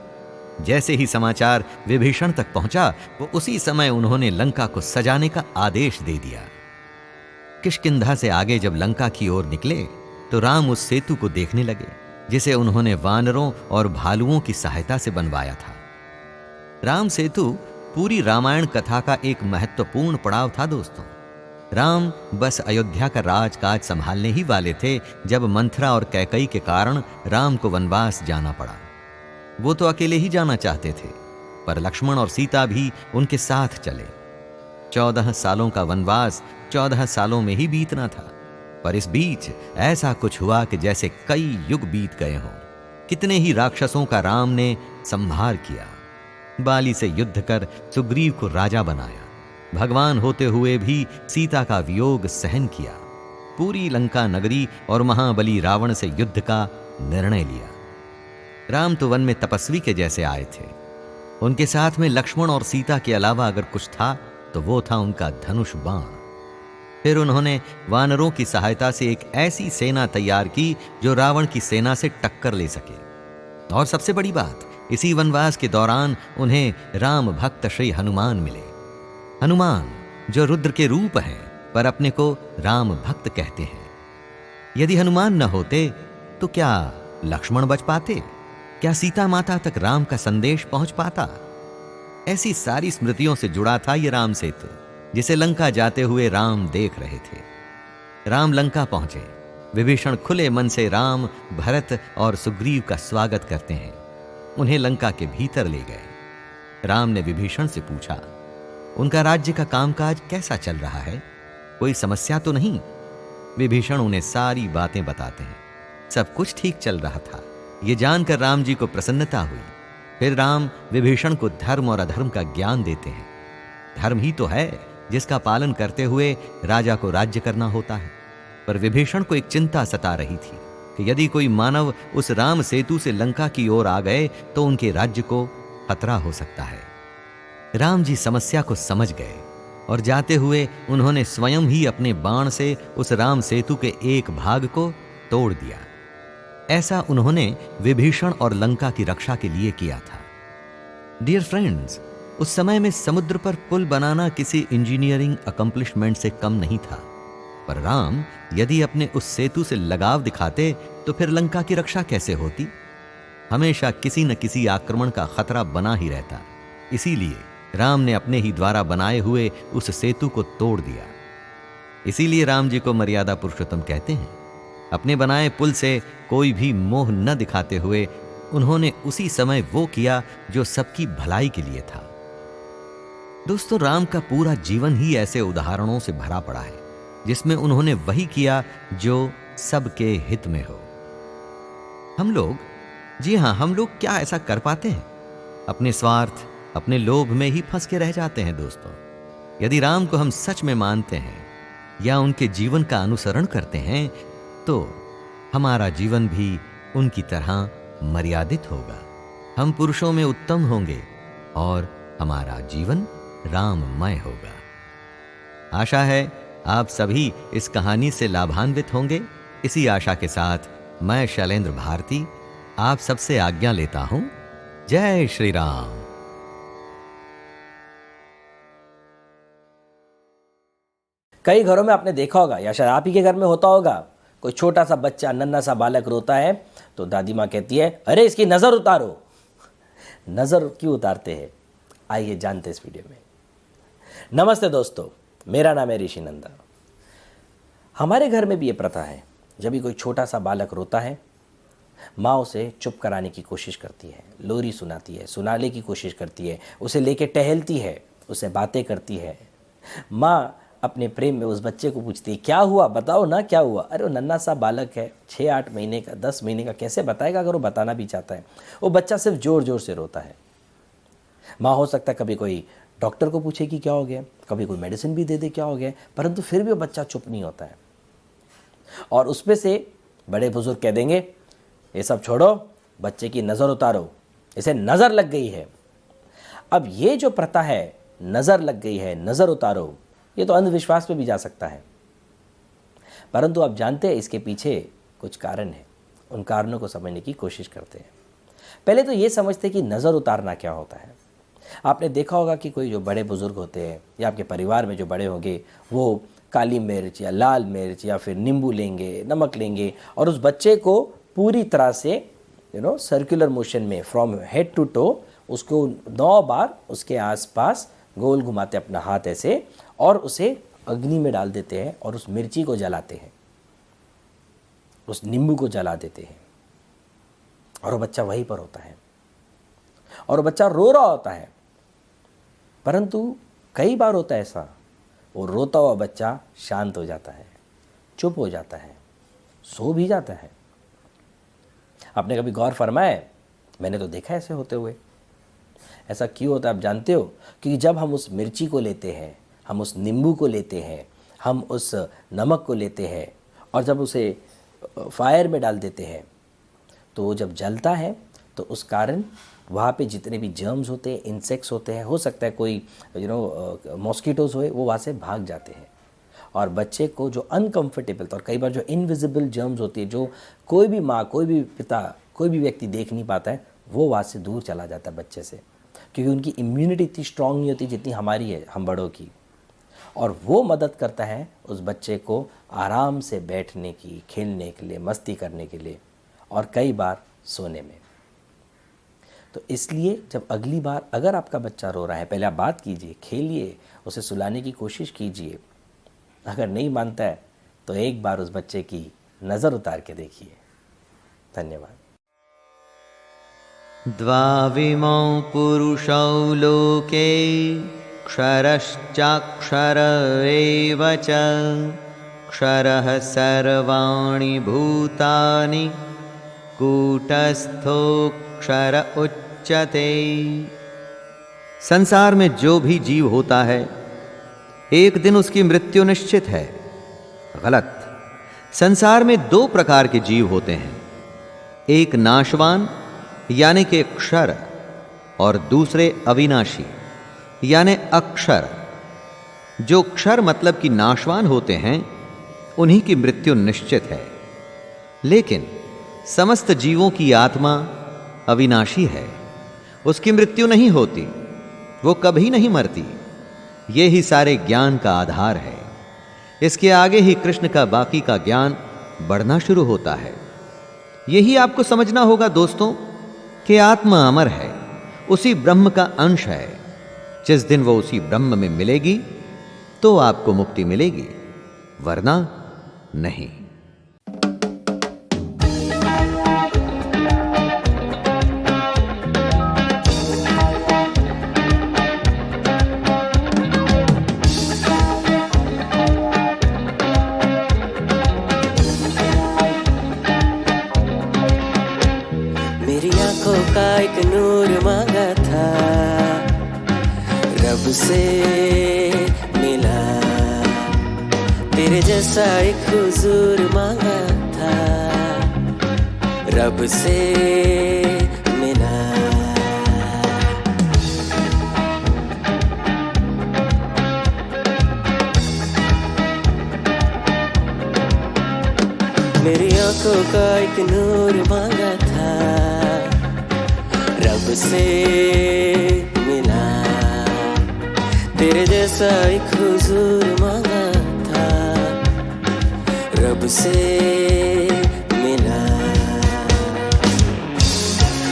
जैसे ही समाचार विभीषण तक पहुंचा, वो उसी समय उन्होंने लंका को सजाने का आदेश दे दिया। किष्किंधा से आगे जब लंका की ओर निकले तो राम उस सेतु को देखने लगे जिसे उन्होंने वानरों और भालुओं की सहायता से बनवाया था। राम सेतु पूरी रामायण कथा का एक महत्वपूर्ण पड़ाव था दोस्तों। राम बस अयोध्या का राजकाज संभालने ही वाले थे जब मंथरा और कैकई के कारण राम को वनवास जाना पड़ा। वो तो अकेले ही जाना चाहते थे, पर लक्ष्मण और सीता भी उनके साथ चले। 14 सालों का वनवास 14 सालों में ही बीतना था, पर इस बीच ऐसा कुछ हुआ कि जैसे कई युग बीत गए हों। कितने ही राक्षसों का राम ने संहार किया, बाली से युद्ध कर सुग्रीव को राजा बनाया, भगवान होते हुए भी सीता का वियोग सहन किया, पूरी लंका नगरी और महाबली रावण से युद्ध का निर्णय लिया। राम तो वन में तपस्वी के जैसे आए थे। उनके साथ में लक्ष्मण और सीता के अलावा अगर कुछ था तो वो था उनका धनुष बाण। फिर उन्होंने वानरों की सहायता से एक ऐसी सेना तैयार की जो रावण की सेना से टक्कर ले सके। और सबसे बड़ी बात, इसी वनवास के दौरान उन्हें राम भक्त श्री हनुमान मिले। हनुमान जो रुद्र के रूप हैं पर अपने को राम भक्त कहते हैं। यदि हनुमान न होते तो क्या लक्ष्मण बच पाते? क्या सीता माता तक राम का संदेश पहुंच पाता? ऐसी सारी स्मृतियों से जुड़ा था यह राम सेतु, जिसे लंका जाते हुए राम देख रहे थे। राम लंका पहुंचे। विभीषण खुले मन से राम, भरत और सुग्रीव का स्वागत करते हैं। उन्हें लंका के भीतर ले गए। राम ने विभीषण से पूछा, उनका राज्य का कामकाज कैसा चल रहा है? कोई समस्या तो नहीं? विभीषण उन्हें सारी बातें बताते हैं। सब कुछ ठीक चल रहा था। ये जानकर राम जी को प्रसन्नता हुई। फिर राम विभीषण को धर्म और अधर्म का ज्ञान देते हैं। धर्म ही तो है जिसका पालन करते हुए राजा को राज्य करना होता है। पर विभीषण को एक चिंता सता रही थी कि यदि कोई मानव उस राम सेतु से लंका की ओर आ गए तो उनके राज्य को खतरा हो सकता है। राम जी समस्या को समझ गए और जाते हुए उन्होंने स्वयं ही अपने बाण से उस राम सेतु के एक भाग को तोड़ दिया। ऐसा उन्होंने विभीषण और लंका की रक्षा के लिए किया था। डियर फ्रेंड्स, उस समय में समुद्र पर पुल बनाना किसी इंजीनियरिंग अकम्प्लिशमेंट से कम नहीं था। पर राम यदि अपने उस सेतु से लगाव दिखाते तो फिर लंका की रक्षा कैसे होती? हमेशा किसी न किसी आक्रमण का खतरा बना ही रहता। इसीलिए राम ने अपने ही द्वारा बनाए हुए उस सेतु को तोड़ दिया। इसीलिए राम जी को मर्यादा पुरुषोत्तम कहते हैं। अपने बनाए पुल से कोई भी मोह न दिखाते हुए उन्होंने उसी समय वो किया जो सबकी भलाई के लिए था। दोस्तों, राम का पूरा जीवन ही ऐसे उदाहरणों से भरा पड़ा है जिसमें उन्होंने वही किया जो सबके हित में हो। हम लोग, जी हां, हम लोग क्या ऐसा कर पाते हैं? अपने स्वार्थ, अपने लोभ में ही फंस के रह जाते हैं दोस्तों। यदि राम को हम सच में मानते हैं या उनके जीवन का अनुसरण करते हैं तो हमारा जीवन भी उनकी तरह मर्यादित होगा। हम पुरुषों में उत्तम होंगे और हमारा जीवन राममय होगा। आशा है आप सभी इस कहानी से लाभान्वित होंगे। इसी आशा के साथ मैं शैलेंद्र भारती आप सबसे आज्ञा लेता हूं। जय श्री राम। कई घरों में आपने देखा होगा या शायद आप ही के घर में होता होगा, कोई छोटा सा बच्चा, नन्हा सा बालक रोता है तो दादी माँ कहती है, अरे इसकी नज़र उतारो। नज़र क्यों उतारते हैं, आइए जानते इस वीडियो में। नमस्ते दोस्तों, मेरा नाम है ऋषि नंदा। हमारे घर में भी ये प्रथा है, जब भी कोई छोटा सा बालक रोता है माँ उसे चुप कराने की कोशिश करती है, लोरी सुनाती है, सुनाने की कोशिश करती है, उसे लेके टहलती है, उससे बातें करती है। माँ अपने प्रेम में उस बच्चे को पूछती है, क्या हुआ, बताओ ना क्या हुआ। अरे वो नन्हा सा बालक है, 6-8 महीने का, 10 महीने का, कैसे बताएगा अगर वो बताना भी चाहता है। वो बच्चा सिर्फ ज़ोर ज़ोर से रोता है। माँ हो सकता है कभी कोई डॉक्टर को पूछे कि क्या हो गया, कभी कोई मेडिसिन भी दे दे क्या हो गया, परंतु फिर भी वो बच्चा चुप नहीं होता है। और उसमें से बड़े बुजुर्ग कह देंगे, ये सब छोड़ो, बच्चे की नज़र उतारो, इसे नज़र लग गई है। अब ये जो प्रथा है, नज़र लग गई है, नज़र उतारो, ये तो अंधविश्वास पे भी जा सकता है, परंतु आप जानते हैं इसके पीछे कुछ कारण है। उन कारणों को समझने की कोशिश करते हैं। पहले तो ये समझते हैं कि नज़र उतारना क्या होता है। आपने देखा होगा कि कोई जो बड़े बुज़ुर्ग होते हैं या आपके परिवार में जो बड़े होंगे, वो काली मिर्च या लाल मिर्च या फिर नींबू लेंगे, नमक लेंगे और उस बच्चे को पूरी तरह से सर्कुलर मोशन में फ्रॉम हेड टू टो उसको 9 बार उसके आसपास गोल घुमाते अपना हाथ ऐसे, और उसे अग्नि में डाल देते हैं और उस मिर्ची को जलाते हैं, उस नींबू को जला देते हैं, और वो बच्चा वहीं पर होता है और वो बच्चा रो रहा होता है। परंतु कई बार होता है ऐसा, वो रोता हुआ बच्चा शांत हो जाता है, चुप हो जाता है, सो भी जाता है। आपने कभी गौर फरमाया है? मैंने तो देखा ऐसे होते हुए। ऐसा क्यों होता है आप जानते हो? क्योंकि जब हम उस मिर्ची को लेते हैं, हम उस नींबू को लेते हैं, हम उस नमक को लेते हैं और जब उसे फायर में डाल देते हैं, तो वो जब जलता है तो उस कारण वहाँ पे जितने भी जर्म्स होते हैं, इंसेक्ट्स होते हैं, हो सकता है कोई मॉस्किटोज़ होए, वो वहाँ से भाग जाते हैं और बच्चे को जो अनकंफर्टेबल और कई बार जो इनविजिबल जर्म्स होती है, जो कोई भी माँ, कोई भी पिता, कोई भी व्यक्ति देख नहीं पाता है, वो वहाँ से दूर चला जाता है बच्चे से, क्योंकि उनकी इम्यूनिटी इतनी स्ट्रांग नहीं होती जितनी हमारी है, हम बड़ों की। और वो मदद करता है उस बच्चे को आराम से बैठने की, खेलने के लिए, मस्ती करने के लिए और कई बार सोने में। तो इसलिए जब अगली बार अगर आपका बच्चा रो रहा है, पहले आप बात कीजिए, खेलिए, उसे सुलाने की कोशिश कीजिए। अगर नहीं मानता है तो एक बार उस बच्चे की नज़र उतार के देखिए। धन्यवाद। द्वाविमौ पुरुषौ लोके क्षरश्चाक्षर एव च क्षरः सर्वाणि भूतानि कूटस्थोऽक्षर उच्यते। संसार में जो भी जीव होता है एक दिन उसकी मृत्यु निश्चित है। गलत। संसार में 2 प्रकार के जीव होते हैं, एक नाशवान यानी कि क्षर और दूसरे अविनाशी यानी अक्षर। जो क्षर मतलब कि नाशवान होते हैं उन्हीं की मृत्यु निश्चित है, लेकिन समस्त जीवों की आत्मा अविनाशी है, उसकी मृत्यु नहीं होती, वो कभी नहीं मरती। ये ही सारे ज्ञान का आधार है। इसके आगे ही कृष्ण का बाकी का ज्ञान बढ़ना शुरू होता है। यही आपको समझना होगा दोस्तों कि आत्मा अमर है, उसी ब्रह्म का अंश है। जिस दिन वो उसी ब्रह्म में मिलेगी तो आपको मुक्ति मिलेगी, वरना नहीं। मेरी आंखों का एक नूर मांगा था, रब से मिला। तेरे जैसा एक हुजूर मांगा था, रब से मिला। मेरी आंखों का एक नूर मांगा था, रब से मिला। तेरे जैसा एक हुजूर मांगा था, रब से मिला।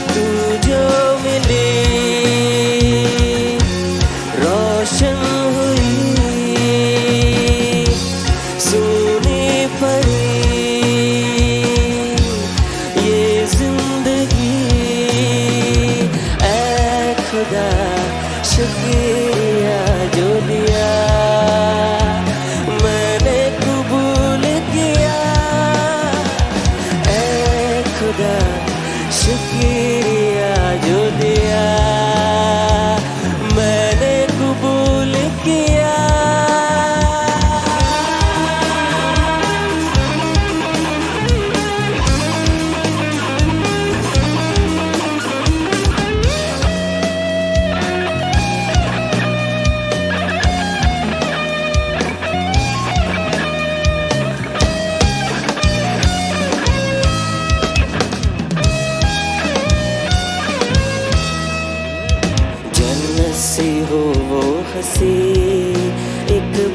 तू जो मिली रोशन हुई, सुनी पड़ी ये जिंदगी। ऐ खुदा शुक्रिया जो दिया मैंने कबूल किया।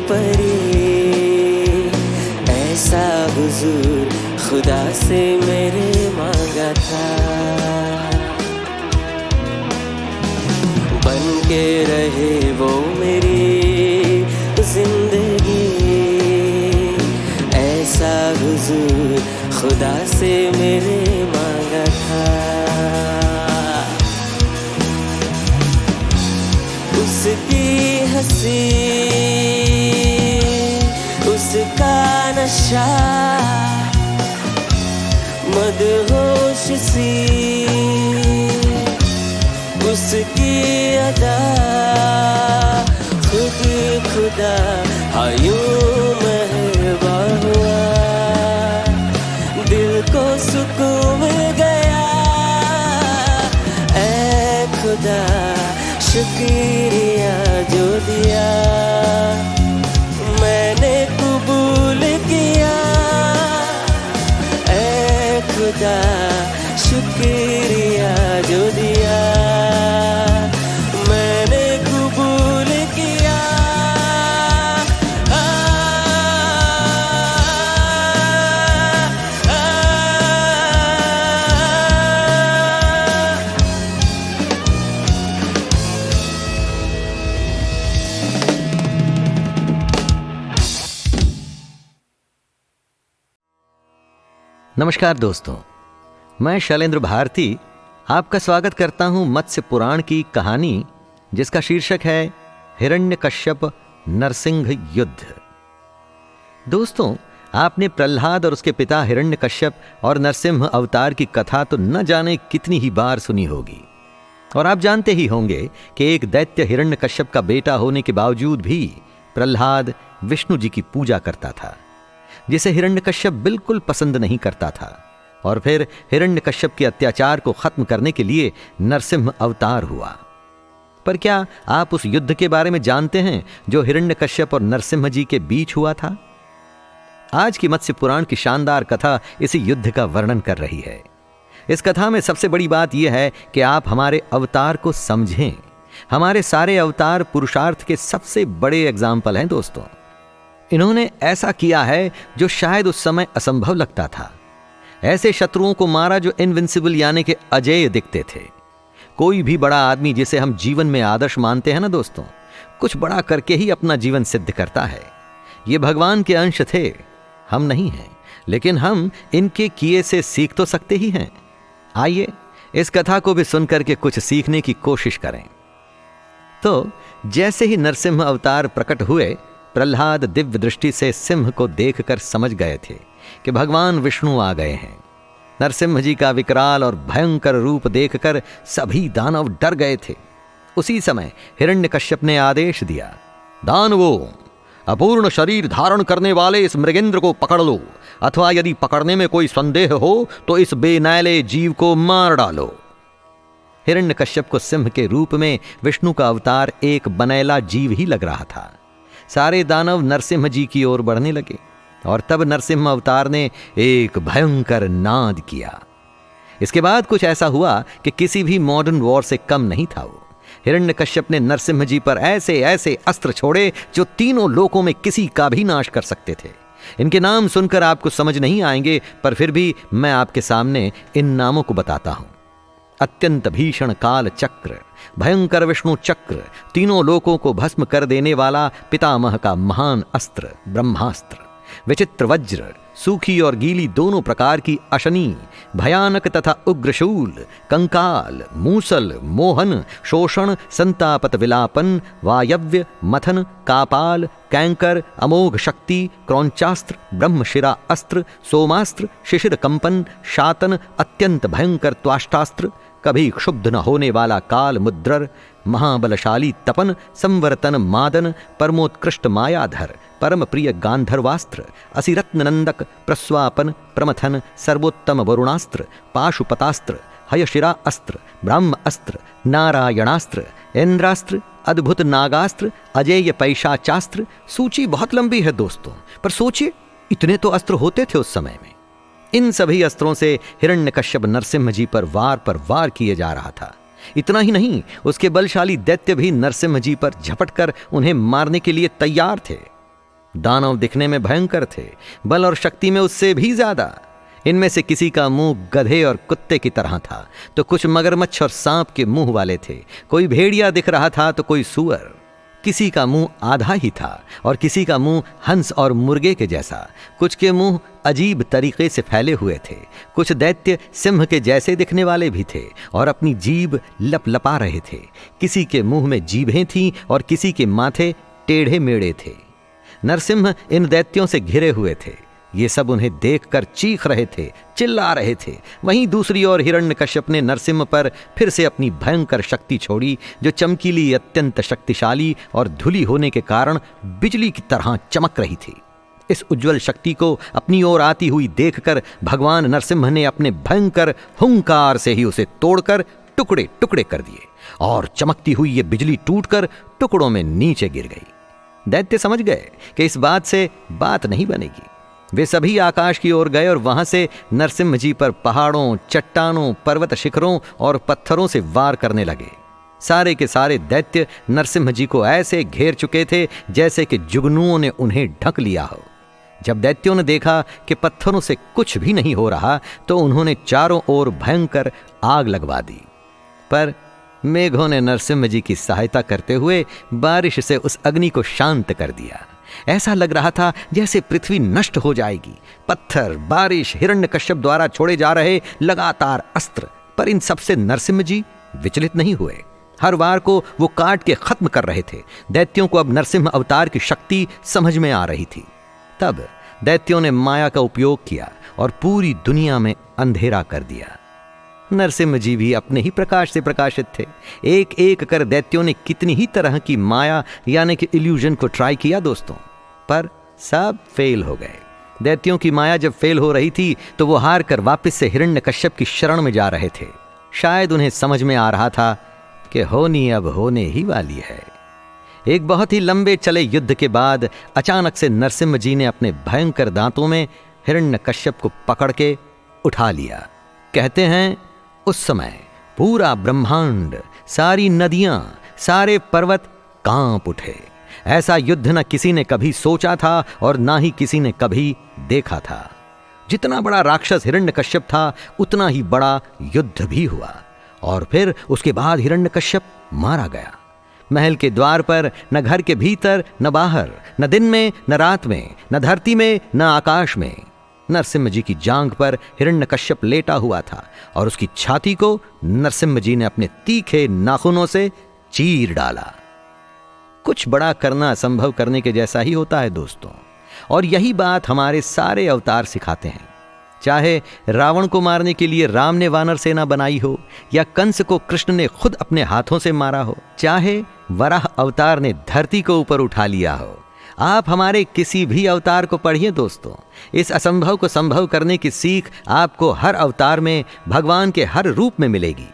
परी, ऐसा हुजूर खुदा से मेरे मांगा था। बन के रहे वो मेरी जिंदगी, ऐसा हुजूर खुदा से मेरे मांगा था। उसकी हंसी, उसका नशा, मदहोश सी उसकी अदा, खुद खुदा यूं मेहरबा हुआ, दिल को सुकून मिल गया। ऐ खुदा शुक्रिया जो दिया, मैंने कबूल किया। ऐ खुदा शुक्रिया जो दिया, मैंने कबूल किया। नमस्कार दोस्तों, मैं शैलेंद्र भारती आपका स्वागत करता हूं मत्स्य पुराण की कहानी, जिसका शीर्षक है हिरण्यकश्यप नरसिंह युद्ध। दोस्तों, आपने प्रहलाद और उसके पिता हिरण्यकश्यप और नरसिंह अवतार की कथा तो न जाने कितनी ही बार सुनी होगी, और आप जानते ही होंगे कि एक दैत्य हिरण्यकश्यप का बेटा होने के बावजूद भी प्रहलाद विष्णु जी की पूजा करता था, जिसे हिरण्यकश्यप बिल्कुल पसंद नहीं करता था। और फिर हिरण्यकश्यप के अत्याचार को खत्म करने के लिए नरसिंह अवतार हुआ। पर क्या आप उस युद्ध के बारे में जानते हैं जो हिरण्यकश्यप और नरसिंह जी के बीच हुआ था? आज की मत्स्य पुराण की शानदार कथा इसी युद्ध का वर्णन कर रही है। इस कथा में सबसे बड़ी बात यह है कि आप हमारे अवतार को समझें। हमारे सारे अवतार पुरुषार्थ के सबसे बड़े एग्जाम्पल हैं दोस्तों। इन्होंने ऐसा किया है जो शायद उस समय असंभव लगता था। ऐसे शत्रुओं को मारा जो इनविंसिबल यानी कि अजेय दिखते थे। कोई भी बड़ा आदमी जिसे हम जीवन में आदर्श मानते हैं ना दोस्तों, कुछ बड़ा करके ही अपना जीवन सिद्ध करता है। ये भगवान के अंश थे, हम नहीं हैं, लेकिन हम इनके किए से सीख तो सकते ही हैं। आइए इस कथा को भी सुनकर के कुछ सीखने की कोशिश करें। तो जैसे ही नरसिंह अवतार प्रकट हुए, प्रहलाद दिव्य दृष्टि से सिंह को देखकर समझ गए थे कि भगवान विष्णु आ गए हैं। नरसिंह जी का विकराल और भयंकर रूप देखकर सभी दानव डर गए थे। उसी समय हिरण्यकश्यप ने आदेश दिया, दानवों, अपूर्ण शरीर धारण करने वाले इस मृगेंद्र को पकड़ लो, अथवा यदि पकड़ने में कोई संदेह हो तो इस बेनैले जीव को मार डालो। हिरण्यकश्यप को सिंह के रूप में विष्णु का अवतार एक बनैला जीव ही लग रहा था। सारे दानव नरसिंह जी की ओर बढ़ने लगे, और तब नरसिंह अवतार ने एक भयंकर नाद किया। इसके बाद कुछ ऐसा हुआ कि किसी भी मॉडर्न वॉर से कम नहीं था वो। हिरण्यकश्यप ने नरसिंह जी पर ऐसे ऐसे अस्त्र छोड़े जो तीनों लोकों में किसी का भी नाश कर सकते थे। इनके नाम सुनकर आपको समझ नहीं आएंगे, पर फिर भी मैं आपके सामने इन नामों को बताता हूं। अत्यंत भीषण काल चक्र, भयंकर विष्णु चक्र, तीनों लोकों को भस्म कर देने वाला पितामह का महान अस्त्र ब्रह्मास्त्र, विचित्र वज्र, सूखी और गीली दोनों प्रकार की अशनी, भयानक तथा उग्रशूल, कंकाल, मूसल, मोहन, शोषण, संतापत विलापन, वायव्य, मथन, कापाल, कैंकर, अमोघ शक्ति, क्रौंचास्त्र, ब्रह्मशिरा अस्त्र, सोमास्त्र, शिशिर कंपन, शातन, अत्यंत भयंकर त्वाष्टास्त्र, कभी क्षुब्ध न होने वाला काल मुद्रर, महाबलशाली तपन, संवर्तन मादन, परमोत्कृष्ट मायाधर, परम प्रिय गांधर्वास्त्र, असिरत्न नंदक, प्रस्वापन, प्रमथन, सर्वोत्तम वरुणास्त्र, पाशुपतास्त्र, हयशिरा अस्त्र, ब्रह्म अस्त्र, नारायणास्त्र, इंद्रास्त्र, अद्भुत नागास्त्र, अजेय पैशाचास्त्र। सूची बहुत लंबी है दोस्तों, पर सोचिए इतने तो अस्त्र होते थे उस समय में। इन सभी अस्त्रों से हिरण्यकश्यप नरसिंह जी पर वार किए जा रहा था। इतना ही नहीं, उसके बलशाली दैत्य भी नरसिंह जी पर झपटकर उन्हें मारने के लिए तैयार थे। दानव दिखने में भयंकर थे, बल और शक्ति में उससे भी ज्यादा। इनमें से किसी का मुंह गधे और कुत्ते की तरह था, तो कुछ मगरमच्छ और सांप के मुंह वाले थे। कोई भेड़िया दिख रहा था तो कोई सूअर। किसी का मुंह आधा ही था और किसी का मुंह हंस और मुर्गे के जैसा। कुछ के मुंह अजीब तरीके से फैले हुए थे। कुछ दैत्य सिंह के जैसे दिखने वाले भी थे और अपनी जीभ लपलपा रहे थे। किसी के मुंह में जीभें थीं और किसी के माथे टेढ़े मेढ़े थे। नरसिंह इन दैत्यों से घिरे हुए थे। ये सब उन्हें देखकर चीख रहे थे, चिल्ला रहे थे। वहीं दूसरी ओर हिरण्यकश्यप ने नरसिंह पर फिर से अपनी भयंकर शक्ति छोड़ी, जो चमकीली, अत्यंत शक्तिशाली और धुली होने के कारण बिजली की तरह चमक रही थी। इस उज्जवल शक्ति को अपनी ओर आती हुई देखकर भगवान नरसिंह ने अपने भयंकर हुंकार से ही उसे तोड़कर टुकड़े टुकड़े कर दिए और चमकती हुई ये बिजली टूटकर टुकड़ों में नीचे गिर गई। दैत्य समझ गए कि इस बात से बात नहीं बनेगी। वे सभी आकाश की ओर गए और वहां से नरसिंह जी पर पहाड़ों, चट्टानों, पर्वत शिखरों और पत्थरों से वार करने लगे। सारे के सारे दैत्य नरसिंह जी को ऐसे घेर चुके थे जैसे कि जुगनुओं ने उन्हें ढक लिया हो। जब दैत्यों ने देखा कि पत्थरों से कुछ भी नहीं हो रहा, तो उन्होंने चारों ओर भयंकर आग लगवा दी। पर मेघों ने नरसिंह जी की सहायता करते हुए बारिश से उस अग्नि को शांत कर दिया। ऐसा लग रहा था जैसे पृथ्वी नष्ट हो जाएगी। पत्थर, बारिश, हिरण्यकश्यप द्वारा छोड़े जा रहे लगातार अस्त्र, पर इन सबसे नरसिंह जी विचलित नहीं हुए। हर वार को वो काट के खत्म कर रहे थे। दैत्यों को अब नरसिंह अवतार की शक्ति समझ में आ रही थी। तब दैत्यों ने माया का उपयोग किया और पूरी दुनिया में अंधेरा कर दिया। नरसिंह जी भी अपने ही प्रकाश से प्रकाशित थे। एक एक कर दैत्यों ने कितनी ही तरह की माया यानी कि इल्यूजन को ट्राई किया दोस्तों, पर सब फेल हो गए। दैत्यों की माया जब फेल हो रही थी तो वो हार कर वापस से हिरण्यकश्यप की शरण में जा रहे थे। शायद उन्हें समझ में आ रहा था कि होनी अब होने ही वाली है। एक बहुत ही लंबे चले युद्ध के बाद अचानक से नरसिंह जी ने अपने भयंकर दांतों में हिरण्यकश्यप को पकड़ के उठा लिया। कहते हैं उस समय पूरा ब्रह्मांड, सारी नदियां, सारे पर्वत कांप उठे। ऐसा युद्ध न किसी ने कभी सोचा था और ना ही किसी ने कभी देखा था। जितना बड़ा राक्षस हिरण्यकश्यप था, उतना ही बड़ा युद्ध भी हुआ और फिर उसके बाद हिरण्यकश्यप मारा गया। महल के द्वार पर न घर के भीतर न बाहर, न दिन में न रात में, न धरती में न आकाश में, नरसिंह जी की जांघ पर हिरण्यकश्यप लेटा हुआ था और उसकी छाती को नरसिंह जी ने अपने तीखे नाखूनों से चीर डाला। कुछ बड़ा करना असंभव करने के जैसा ही होता है दोस्तों, और यही बात हमारे सारे अवतार सिखाते हैं। चाहे रावण को मारने के लिए राम ने वानर सेना बनाई हो या कंस को कृष्ण ने खुद अपने हाथों से मारा हो, चाहे वराह अवतार ने धरती को ऊपर उठा लिया हो, आप हमारे किसी भी अवतार को पढ़िए दोस्तों। इस असंभव को संभव करने की सीख आपको हर अवतार में, भगवान के हर रूप में मिलेगी।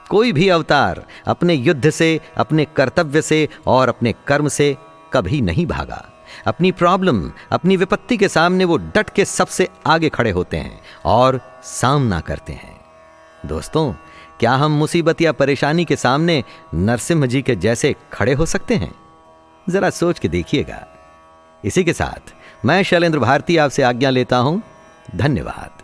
कोई भी अवतार अपने युद्ध से, अपने कर्तव्य से और अपने कर्म से कभी नहीं भागा। अपनी प्रॉब्लम, अपनी विपत्ति के सामने वो डट के सबसे आगे खड़े होते हैं और सामना करते हैं। दोस्तों, क्या हम मुसीबत या परेशानी के सामने नरसिंह जी के जैसे खड़े हो सकते हैं? जरा सोच के देखिएगा। इसी के साथ मैं शैलेंद्र भारती आपसे आज्ञा लेता हूं। धन्यवाद।